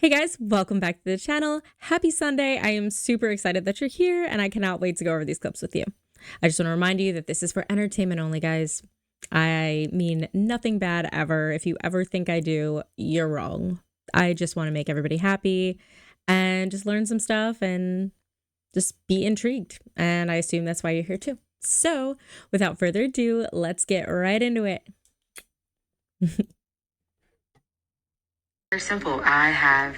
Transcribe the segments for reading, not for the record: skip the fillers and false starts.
Hey guys, welcome back to the channel. Happy Sunday. I am super excited that you're here and I cannot wait to go over these clips with you. I just want to remind you that this is for entertainment only, guys. I mean nothing bad ever. If you ever think I do, you're wrong. I just want to make everybody happy and just learn some stuff and just be intrigued. And I assume that's why you're here too. So without further ado, let's get right into it. Very simple. I have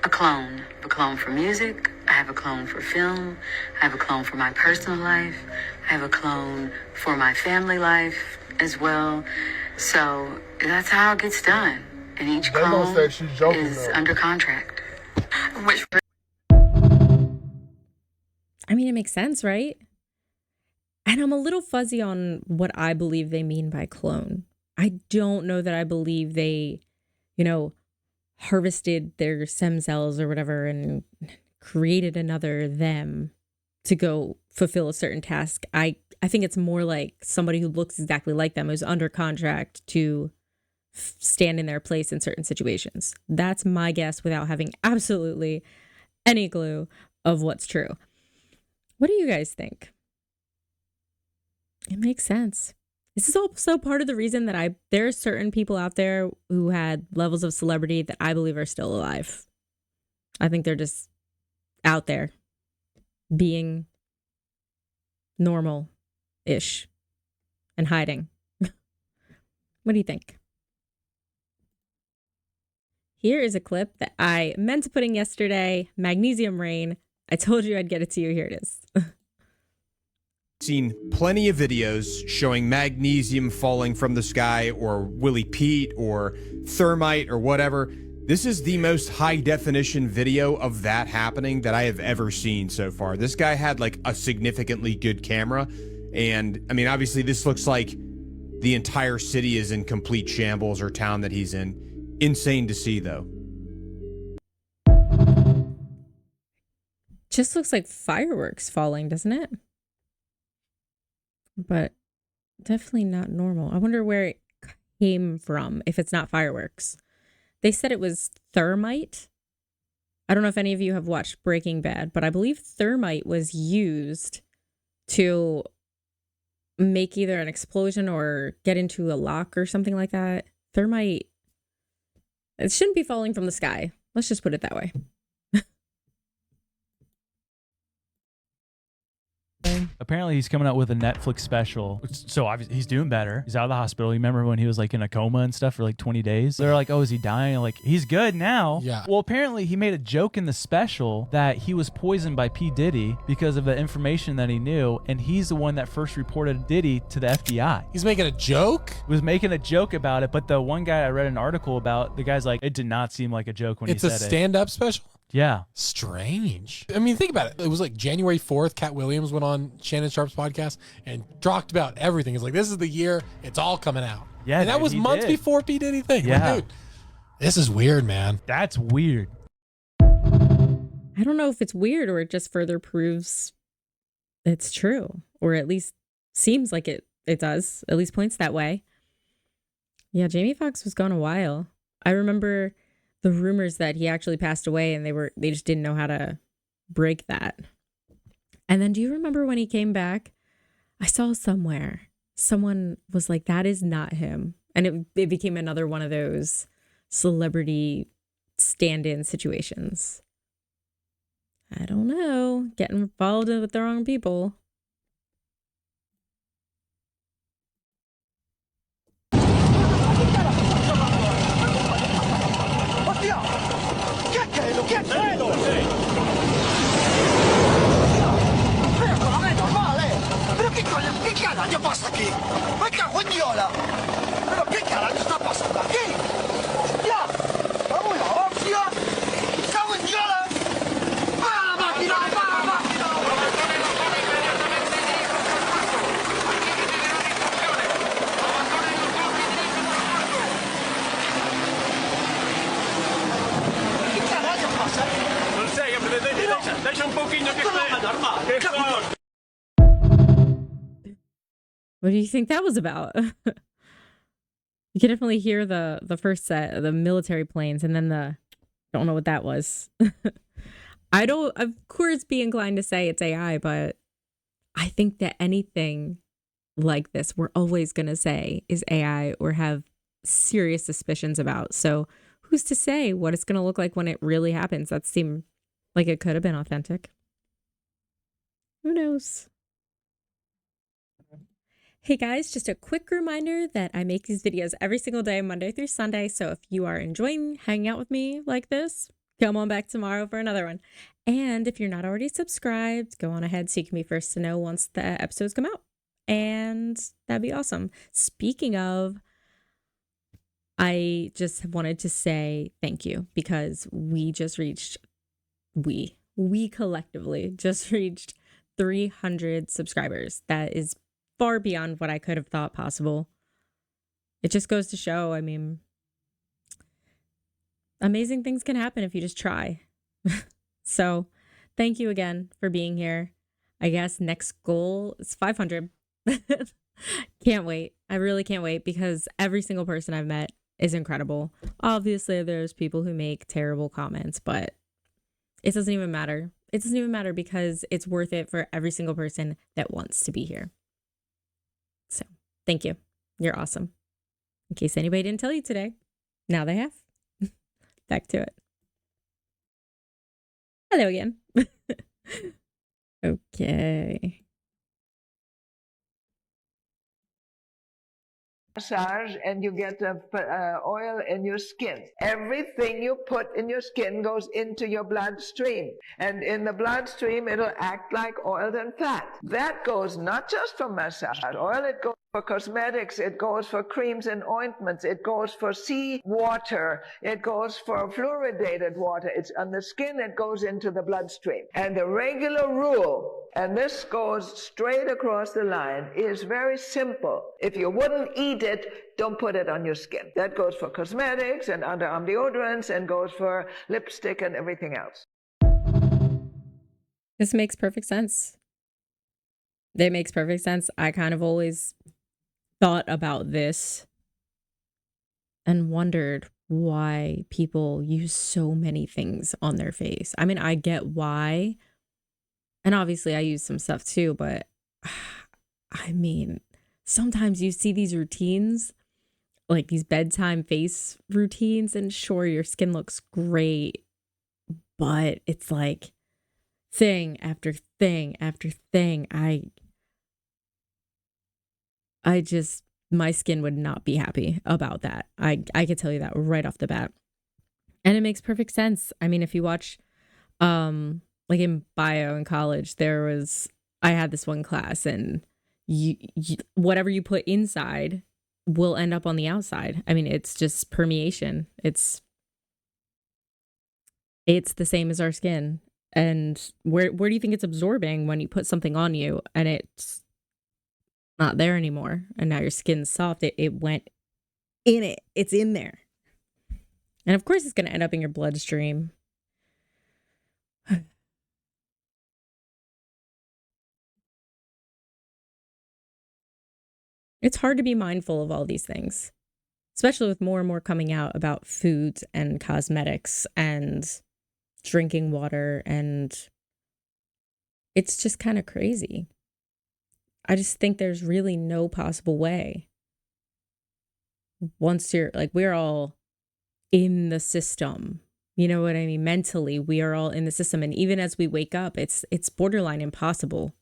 a clone for music. I have a clone for film. I have a clone for my personal life. I have a clone for my family life as well. So that's how it gets done. And each clone is under contract. I mean, it makes sense, right? And I'm a little fuzzy on what I believe they mean by clone. I don't know that I believe they, harvested their stem cells or whatever and created another them to go fulfill a certain task. I think it's more like somebody who looks exactly like them who's under contract to stand in their place in certain situations. That's my guess without having absolutely any clue of what's true. What do you guys think? It makes sense. This is also part of the reason that there are certain people out there who had levels of celebrity that I believe are still alive. I think they're just out there being normal-ish and hiding. What do you think? Here is a clip that I meant to put in yesterday, Magnesium Rain. I told you I'd get it to you. Here it is. Seen plenty of videos showing magnesium falling from the sky or Willie Pete or thermite or whatever. This is the most high definition video of that happening that I have ever seen so far. This guy had like a significantly good camera. And I mean, obviously this looks like the entire city is in complete shambles, or town that he's in. Insane to see though. Just looks like fireworks falling, doesn't it? But definitely not normal. I wonder where it came from if it's not fireworks. They said it was thermite. I don't know if any of you have watched Breaking Bad, but I believe thermite was used to make either an explosion or get into a lock or something like that. Thermite, it shouldn't be falling from the sky. Let's just put it that way. Apparently he's coming out with a Netflix special. So obviously he's doing better. He's out of the hospital. You remember when he was like in a coma and stuff for like 20 days? They're like, oh, is he dying? Like, he's good now. Yeah. Well, apparently he made a joke in the special that he was poisoned by P. Diddy because of the information that he knew. And he's the one that first reported Diddy to the FBI. He's making a joke? He was making a joke about it. But the one guy I read an article about, the guy's like, it did not seem like a joke when he said it. It's a stand-up special? Yeah. Strange. I mean, think about it. It was like January 4th, Cat Williams went on Shannon Sharp's podcast and talked about everything. It's like, this is the year, it's all coming out. Yeah, and that was months before P. Diddy thing. Yeah. Like, dude, this is weird, man. That's weird. I don't know if it's weird or it just further proves it's true, or at least seems like it does, at least points that way. Yeah, Jamie Foxx was gone a while. I remember the rumors that he actually passed away and they just didn't know how to break that. And then do you remember when he came back? I saw somewhere someone was like, that is not him. And it became another one of those celebrity stand-in situations. I don't know. Getting involved with the wrong people. ¿Qué carajo pasa aquí? ¡Me cago en Diola! ¿Pero qué carajo está pasando aquí? ¡Ya! ¡Vamos la hostia! ¡Cago en Diola! ¡Para la máquina! ¡Para la máquina! ¿Qué carajo pasa? Non sei, deixa un pochino che What do you think that was about? You can definitely hear the first set of the military planes and then the Don't know what that was. I don't, of course, be inclined to say it's AI, but I think that anything like this, we're always going to say is AI or have serious suspicions about. So who's to say what it's going to look like when it really happens? That seemed like it could have been authentic. Who knows? Hey guys, just a quick reminder that I make these videos every single day, Monday through Sunday. So if you are enjoying hanging out with me like this, come on back tomorrow for another one. And if you're not already subscribed, go on ahead so you can be first to know once the episodes come out. And that'd be awesome. Speaking of, I just wanted to say thank you because we collectively just reached 300 subscribers. That is far beyond what I could have thought possible. It just goes to show, I mean, amazing things can happen if you just try. So thank you again for being here. I guess next goal is 500. Can't wait. I really can't wait because every single person I've met is incredible. Obviously, there's people who make terrible comments, but it doesn't even matter. It doesn't even matter because it's worth it for every single person that wants to be here. So thank you. You're awesome. In case anybody didn't tell you today, now they have. Back to it. Hello again. Okay. Massage and you get oil in your skin. Everything you put in your skin goes into your bloodstream, and in the bloodstream it'll act like oil and fat. That goes not just for massage oil, it goes for cosmetics, it goes for creams and ointments, it goes for sea water, it goes for fluoridated water. It's on the skin, it goes into the bloodstream. And the regular rule, and this goes straight across the line, is very simple. If you wouldn't eat it, don't put it on your skin. That goes for cosmetics and underarm deodorants and goes for lipstick and everything else. This makes perfect sense. It makes perfect sense. I kind of always thought about this and wondered why people use so many things on their face. I mean, I get why. And obviously I use some stuff too, but I mean, sometimes you see these routines, like these bedtime face routines, and sure, your skin looks great, but it's like thing after thing after thing. I just, my skin would not be happy about that. I could tell you that right off the bat. And it makes perfect sense. I mean, if you watch, like in bio in college, I had this one class and you whatever you put inside will end up on the outside. I mean, it's just permeation. It's the same as our skin. And where do you think it's absorbing when you put something on you and it's not there anymore, and now your skin's soft? It went in it. It's in there. And of course it's going to end up in your bloodstream. It's hard to be mindful of all these things, especially with more and more coming out about foods and cosmetics and drinking water, and it's just kind of crazy. I just think there's really no possible way. Once you're like, we're all in the system, you know what I mean? Mentally, we are all in the system. And even as we wake up, it's borderline impossible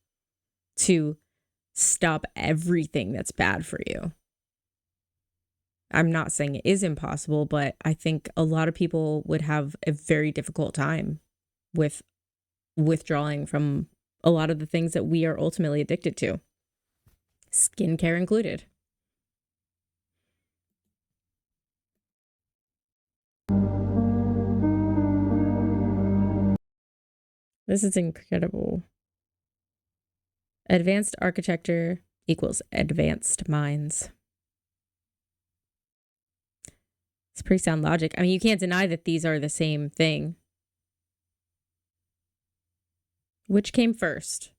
to stop everything that's bad for you. I'm not saying it is impossible, but I think a lot of people would have a very difficult time with withdrawing from a lot of the things that we are ultimately addicted to. Skincare included. This is incredible. Advanced architecture equals advanced minds. It's pretty sound logic. I mean, you can't deny that these are the same thing. Which came first?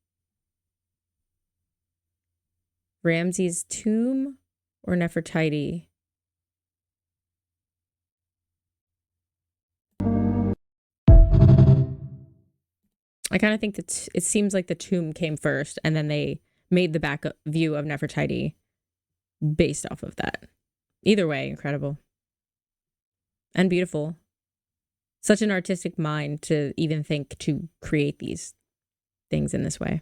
Ramses' tomb or Nefertiti? I kind of think that it seems like the tomb came first, and then they made the back view of Nefertiti based off of that. Either way, incredible. And beautiful. Such an artistic mind to even think to create these things in this way.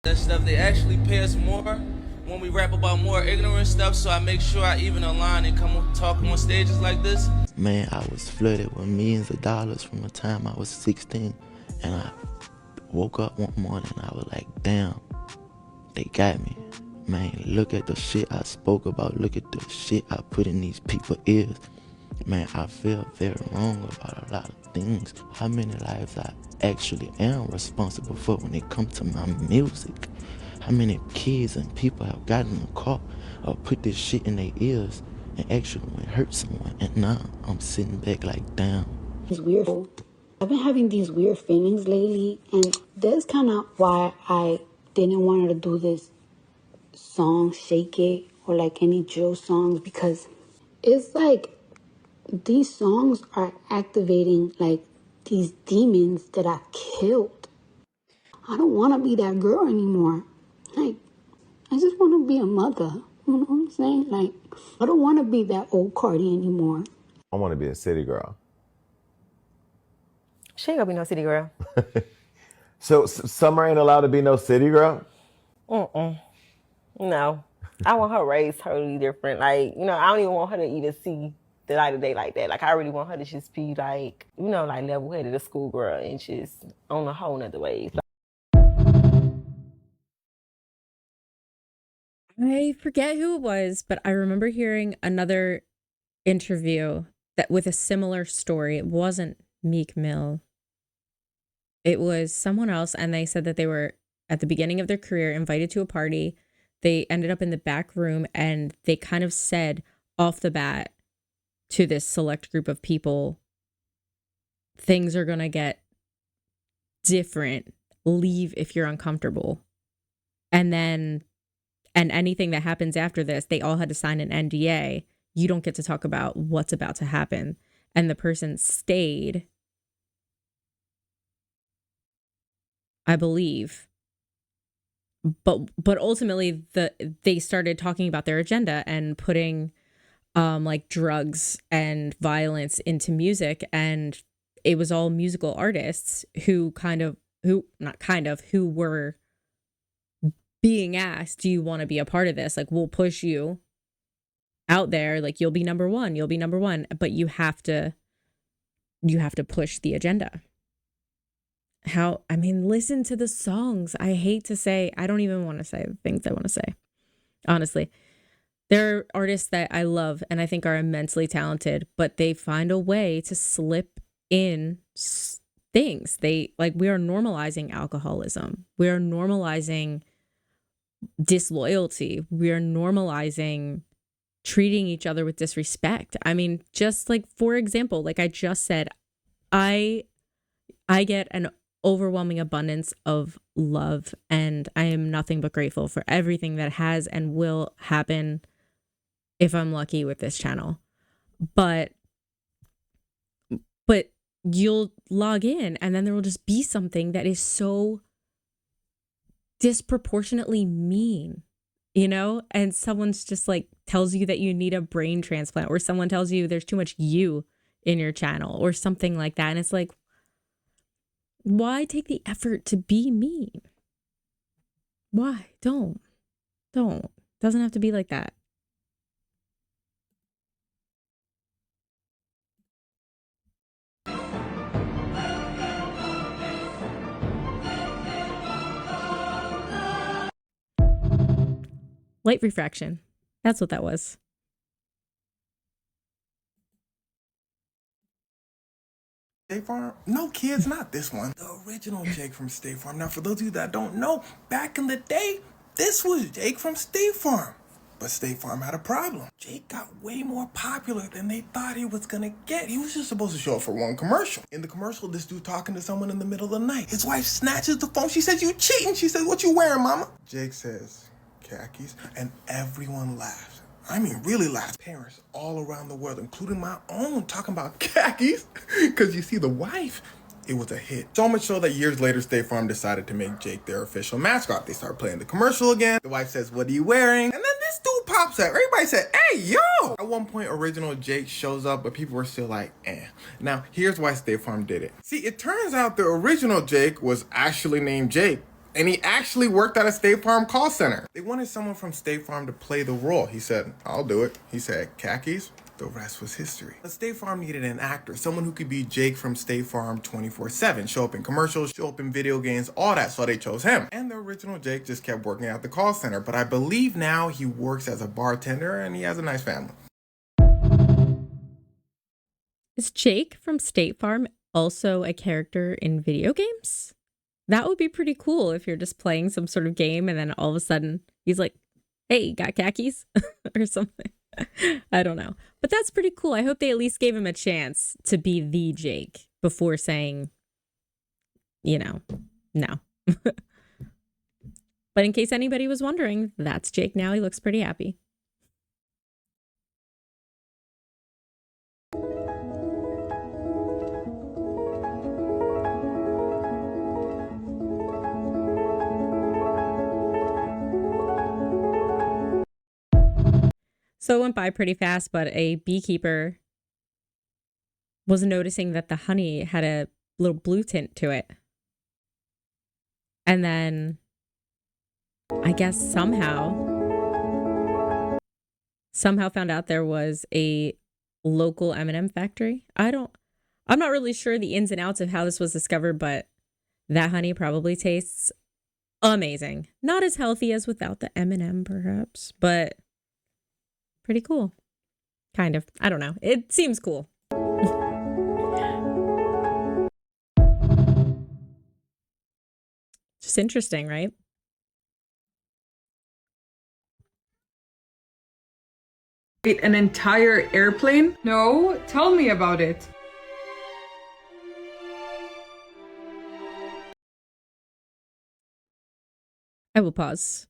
That stuff, they actually pay us more when we rap about more ignorant stuff, so I make sure I even a line and come talk on stages like this. Man, I was flooded with millions of dollars from the time I was 16, and I woke up one morning and I was like, damn, they got me. Man, look at the shit I spoke about, look at the shit I put in these people's ears. Man, I feel very wrong about a lot of things. How many lives I actually am responsible for when it comes to my music. How many kids and people have gotten in the car or put this shit in their ears and actually went hurt someone. And now I'm sitting back like, damn. It's weird. I've been having these weird feelings lately, and that's kind of why I didn't want to do this song, Shake It, or like any drill songs, because it's like these songs are activating like these demons that I killed. I don't want to be that girl anymore. Like, I just want to be a mother. You know what I'm saying? Like, I don't want to be that old Cardi anymore. I want to be a city girl. She ain't gonna be no city girl. So Summer ain't allowed to be no city girl? No. I want her raised totally different. Like, you know, I don't even want her to even see the light of day like that. Like, I really want her to just be like, you know, like level-headed, a schoolgirl, and just on a whole nother wave. I forget who it was, but I remember hearing another interview that with a similar story. It wasn't Meek Mill. It was someone else, and they said that they were at the beginning of their career invited to a party. They ended up in the back room, and they kind of said off the bat to this select group of people, things are going to get different. Leave if you're uncomfortable. And anything that happens after this, they all had to sign an NDA. You don't get to talk about what's about to happen. And the person stayed, I believe. But ultimately they started talking about their agenda and putting like drugs and violence into music, and it was all musical artists who were being asked, do you want to be a part of this? Like, we'll push you out there, like you'll be number one, but you have to push the agenda. Listen to the songs. I hate to say, I don't even want to say the things I want to say. Honestly, there are artists that I love and I think are immensely talented, but they find a way to slip in things. We are normalizing alcoholism. We are normalizing disloyalty. We are normalizing treating each other with disrespect. Just like, for example, like I just said, I get an overwhelming abundance of love, and I am nothing but grateful for everything that has and will happen if I'm lucky with this channel. But you'll log in and then there will just be something that is so disproportionately mean, and someone's just like tells you that you need a brain transplant, or someone tells you there's too much you in your channel or something like that. And it's like, why take the effort to be mean? Why? Don't. Doesn't have to be like that. Light refraction. That's what that was. State Farm? No, kids, not this one. The original Jake from State Farm. Now, for those of you that don't know, back in the day, this was Jake from State Farm. But State Farm had a problem. Jake got way more popular than they thought he was gonna get. He was just supposed to show up for one commercial. In the commercial, this dude talking to someone in the middle of the night. His wife snatches the phone. She says, "You cheating." She says, "What you wearing, mama?" Jake says, "Khakis," and everyone laughs. I mean, really last. Parents all around the world, including my own, talking about khakis. Because you see, the wife, it was a hit. So much so that years later, State Farm decided to make Jake their official mascot. They start playing the commercial again. The wife says, "What are you wearing?" And then this dude pops up. Everybody said, "Hey, yo!" At one point, original Jake shows up, but people were still like, eh. Now, here's why State Farm did it. See, it turns out the original Jake was actually named Jake. And he actually worked at a State Farm call center. They wanted someone from State Farm to play the role. He said, "I'll do it." He said, "Khakis." The rest was history. But State Farm needed an actor, someone who could be Jake from State Farm 24/7, show up in commercials, show up in video games, all that, so they chose him. And the original Jake just kept working at the call center, but I believe now he works as a bartender and he has a nice family. Is Jake from State Farm also a character in video games? That would be pretty cool if you're just playing some sort of game and then all of a sudden he's like, "Hey, got khakis?" or something. I don't know. But that's pretty cool. I hope they at least gave him a chance to be the Jake before saying, no. But in case anybody was wondering, that's Jake now. He looks pretty happy. So it went by pretty fast, but a beekeeper was noticing that the honey had a little blue tint to it. And then I guess somehow found out there was a local M&M factory. I'm not really sure the ins and outs of how this was discovered, but that honey probably tastes amazing. Not as healthy as without the M&M perhaps, but pretty cool. Kind of. I don't know. It seems cool. Just interesting, right? An entire airplane? No, tell me about it. I will pause.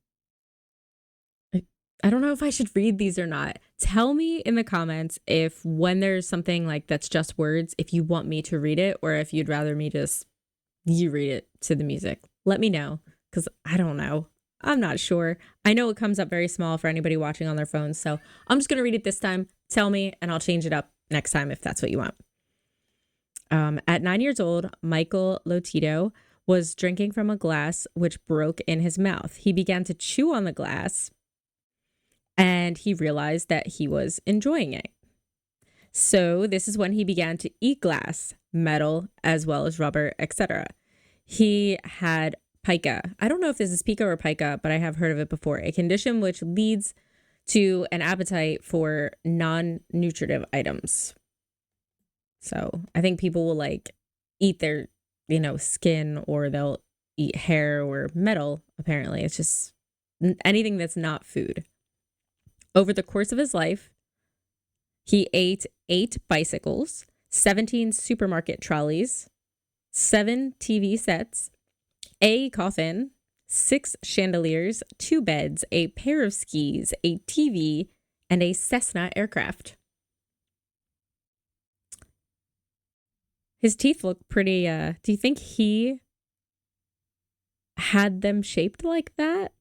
I don't know if I should read these or not. Tell me in the comments if when there's something like that's just words, if you want me to read it or if you'd rather me just you read it to the music. Let me know because I don't know. I'm not sure. I know it comes up very small for anybody watching on their phones. So I'm just going to read it this time. Tell me and I'll change it up next time if that's what you want. At 9 years old, Michael Lotito was drinking from a glass which broke in his mouth. He began to chew on the glass and he realized that he was enjoying it. So this is when he began to eat glass, metal, as well as rubber, etc. He had pica. I don't know if this is pica or pica, but I have heard of it before. A condition which leads to an appetite for non-nutritive items. So I think people will like eat their, skin or they'll eat hair or metal. Apparently, it's just anything that's not food. Over the course of his life, he ate 8 bicycles, 17 supermarket trolleys, 7 TV sets, a coffin, 6 chandeliers, 2 beds, a pair of skis, a TV, and a Cessna aircraft. His teeth look pretty, do you think he had them shaped like that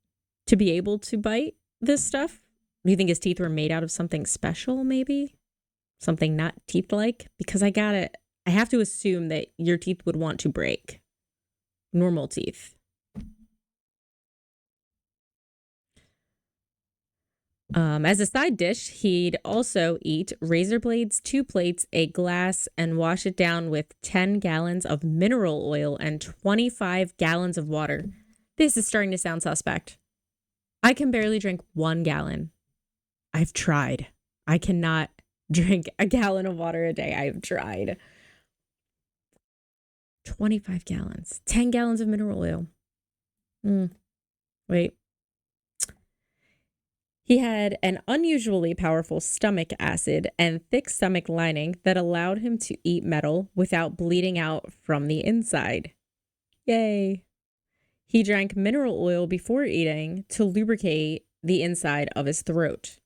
to be able to bite this stuff? Do you think his teeth were made out of something special, maybe? Something not teeth-like? Because I have to assume that your teeth would want to break. Normal teeth. As a side dish, he'd also eat razor blades, 2 plates, a glass, and wash it down with 10 gallons of mineral oil and 25 gallons of water. This is starting to sound suspect. I can barely drink 1 gallon. I've tried. I cannot drink a gallon of water a day. I've tried. 25 gallons. 10 gallons of mineral oil. Wait. He had an unusually powerful stomach acid and thick stomach lining that allowed him to eat metal without bleeding out from the inside. Yay. He drank mineral oil before eating to lubricate the inside of his throat.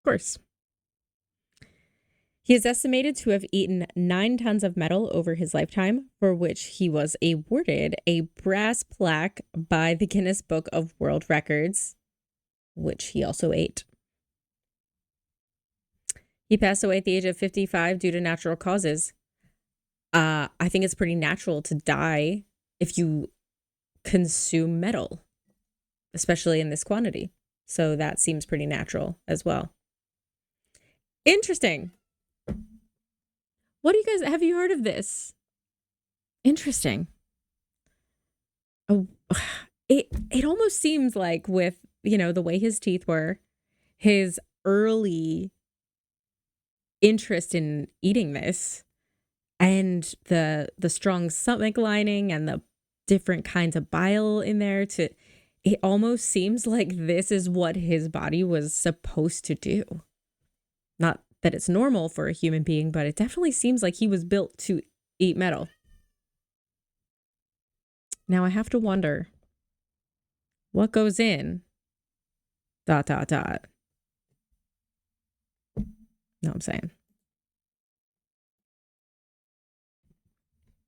course. He is estimated to have eaten 9 tons of metal over his lifetime, for which he was awarded a brass plaque by the Guinness Book of World Records, which he also ate. He passed away at the age of 55 due to natural causes. I think it's pretty natural to die if you consume metal, especially in this quantity. So that seems pretty natural as well. Interesting. What do you guys, have you heard of this? Interesting. Oh, it almost seems like with, the way his teeth were, his early interest in eating this and the strong stomach lining and the different kinds of bile in there, it almost seems like this is what his body was supposed to do. Not that it's normal for a human being, but it definitely seems like he was built to eat metal. Now I have to wonder what goes in ... Know what I'm saying?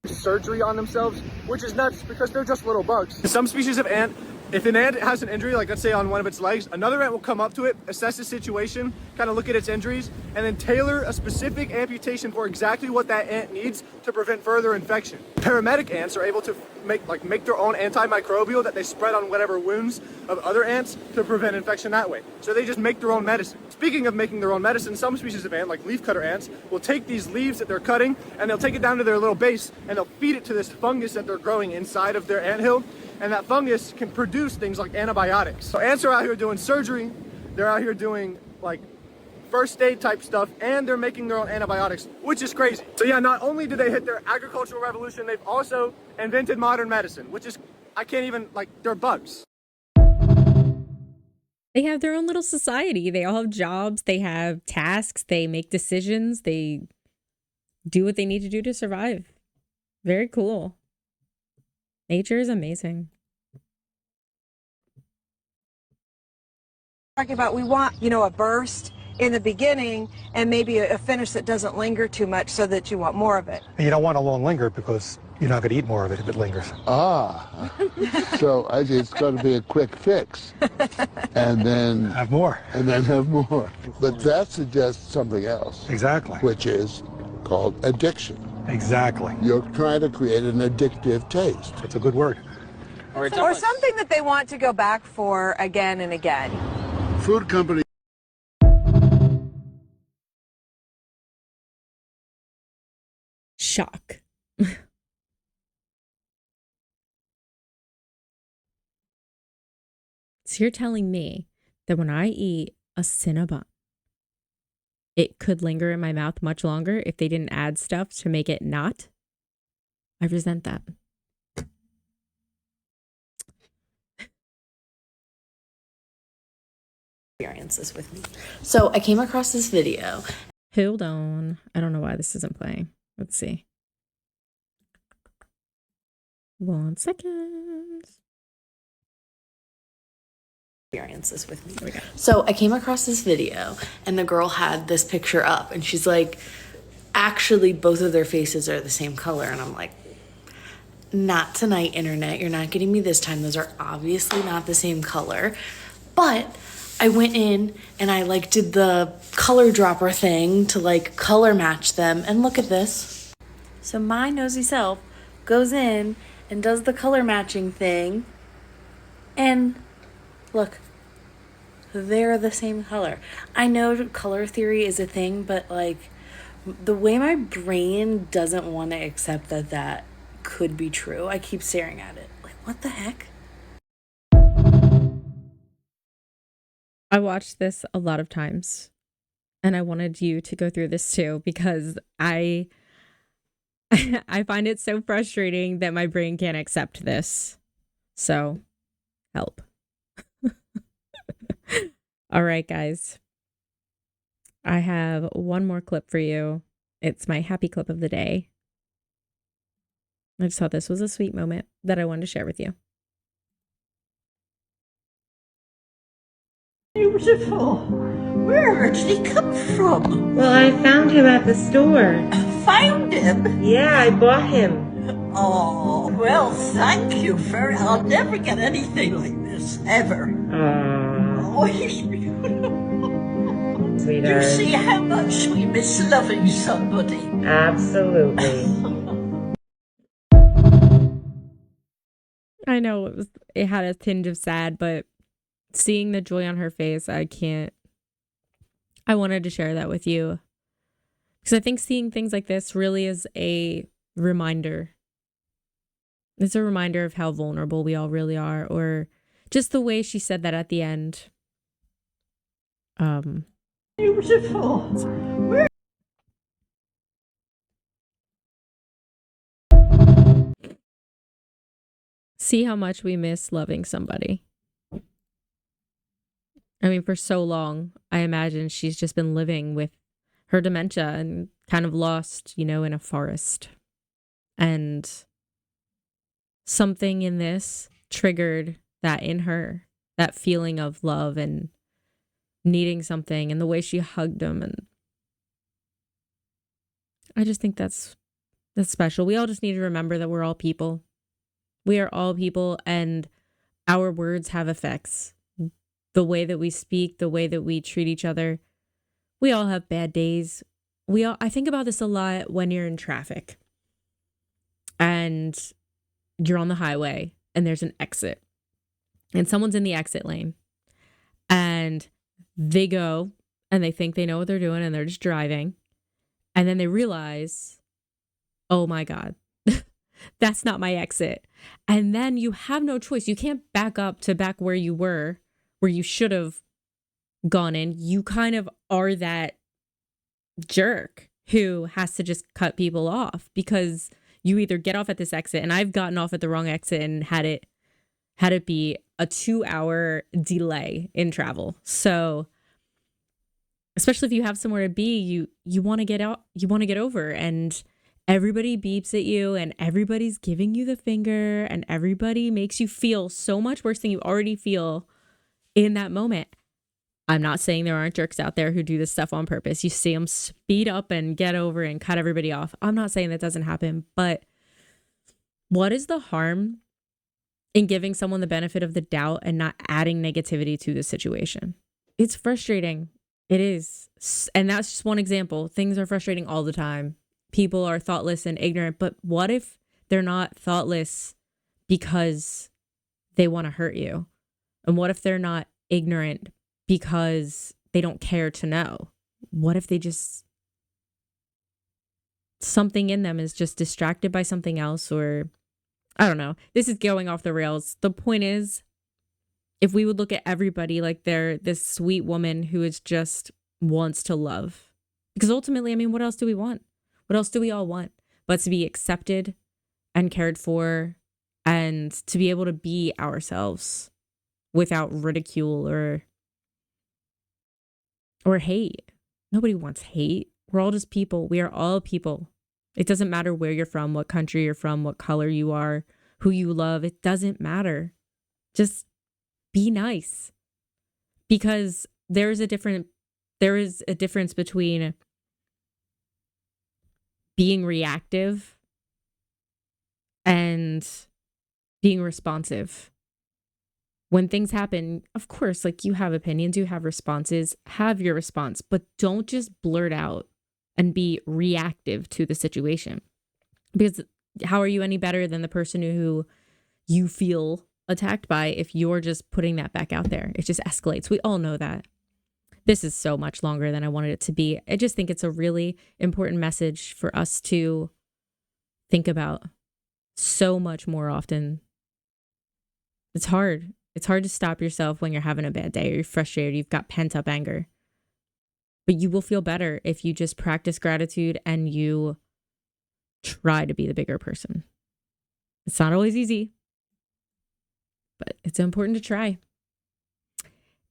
Surgery on themselves, which is nuts because they're just little bugs. Some species of ant, if an ant has an injury, like let's say on one of its legs, another ant will come up to it, assess the situation, kind of look at its injuries, and then tailor a specific amputation for exactly what that ant needs to prevent further infection. Paramedic ants are able to make their own antimicrobial that they spread on whatever wounds of other ants to prevent infection that way. So they just make their own medicine. Speaking of making their own medicine, some species of ant, like leafcutter ants, will take these leaves that they're cutting and they'll take it down to their little base and they'll feed it to this fungus that they're growing inside of their anthill. And that fungus can produce things like antibiotics. So ants are out here doing surgery, they're out here doing like first aid type stuff, and they're making their own antibiotics, which is crazy. So yeah, not only did they hit their agricultural revolution, they've also invented modern medicine, which is, I can't even, they're bugs. They have their own little society. They all have jobs, they have tasks, they make decisions, they do what they need to do to survive. Very cool. Nature is amazing. Talking about we want, a burst in the beginning and maybe a finish that doesn't linger too much so that you want more of it. And you don't want a long linger because you're not going to eat more of it if it lingers. So it's going to be a quick fix. And then have more. And then have more. But that suggests something else. Exactly. Which is called addiction. Exactly. You're trying to create an addictive taste. It's a good word. Or something that they want to go back for again and again. Food company. Shock. So you're telling me that when I eat a Cinnabon, it could linger in my mouth much longer if they didn't add stuff to make it not? I resent that. Experiences with me. So I came across this video. Hold on. I don't know why this isn't playing. Let's see. 1 second. Experiences with me. There we go. So I came across this video and the girl had this picture up and she's like, actually both of their faces are the same color. And I'm like, not tonight, internet. You're not getting me this time. Those are obviously not the same color. But I went in and I did the color dropper thing to color match them. And look at this. So my nosy self goes in and does the color matching thing. And look, they're the same color. I know color theory is a thing, but the way my brain doesn't want to accept that could be true. I keep staring at it. What the heck? I watched this a lot of times and I wanted you to go through this too because I find it so frustrating that my brain can't accept this. So, help. All right, guys. I have one more clip for you. It's my happy clip of the day. I just thought this was a sweet moment that I wanted to share with you. Beautiful. Where did he come from? Well, I found him at the store. Found him? Yeah, I bought him. Oh, well, thank you very. I'll never get anything like this, ever. Oh, he's beautiful. Sweetheart. You see how much we miss loving somebody. Absolutely. I know it had a tinge of sad, but seeing the joy on her face, I wanted to share that with you. Because I think seeing things like this really is a reminder. It's a reminder of how vulnerable we all really are, or just the way she said that at the end. Beautiful. See how much we miss loving somebody. I mean, for so long, I imagine she's just been living with her dementia and kind of lost, in a forest. And something in this triggered that in her, that feeling of love and needing something, and the way she hugged him. And I just think that's special. We all just need to remember that we're all people. We are all people, and our words have effects. The way that we speak, the way that we treat each other. We all have bad days. I think about this a lot when you're in traffic and you're on the highway and there's an exit and someone's in the exit lane and they go and they think they know what they're doing and they're just driving. And then they realize, oh my God, that's not my exit. And then you have no choice. You can't back up to back where you were, where you should have gone in. You kind of are that jerk who has to just cut people off because you either get off at this exit, and I've gotten off at the wrong exit and had it be a 2-hour delay in travel. So especially if you have somewhere to be, you want to get out, you want to get over, and everybody beeps at you and everybody's giving you the finger and everybody makes you feel so much worse than you already feel in that moment. I'm not saying there aren't jerks out there who do this stuff on purpose. You see them speed up and get over and cut everybody off. I'm not saying that doesn't happen, but what is the harm in giving someone the benefit of the doubt and not adding negativity to the situation? It's frustrating. It is. And that's just one example. Things are frustrating all the time. People are thoughtless and ignorant, but what if they're not thoughtless because they want to hurt you? And what if they're not ignorant because they don't care to know? What if they just, something in them is just distracted by something else, or I don't know. This is going off the rails. The point is, if we would look at everybody like they're this sweet woman who is just wants to love, because ultimately, I mean, what else do we want? What else do we all want but to be accepted and cared for and to be able to be ourselves without ridicule or hate? Nobody wants hate. We're all just people. We are all people. It doesn't matter where you're from, what country you're from, what color you are, who you love. It doesn't matter. Just be nice. Because there is a difference between being reactive and being responsive. When things happen, of course, like, you have opinions, you have responses, have your response, but don't just blurt out and be reactive to the situation. Because how are you any better than the person who you feel attacked by if you're just putting that back out there? It just escalates. We all know that. This is so much longer than I wanted it to be. I just think it's a really important message for us to think about so much more often. It's hard. It's hard to stop yourself when you're having a bad day or you're frustrated, you've got pent up anger. But you will feel better if you just practice gratitude and you try to be the bigger person. It's not always easy, but it's important to try.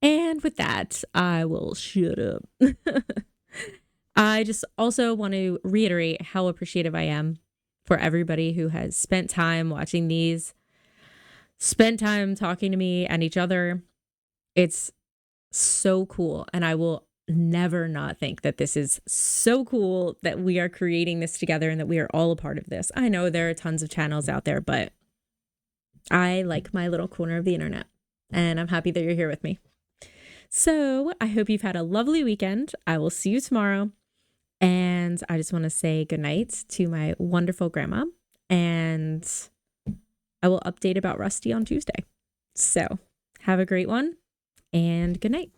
And with that, I will shut up. I just also want to reiterate how appreciative I am for everybody who has spent time watching these, spent time talking to me and each other. It's so cool. And I will never not think that this is so cool that we are creating this together and that we are all a part of this. I know there are tons of channels out there, but I like my little corner of the internet, and I'm happy that you're here with me. So I hope you've had a lovely weekend. I will see you tomorrow. And I just want to say goodnight to my wonderful grandma, and I will update about Rusty on Tuesday. So have a great one and good night.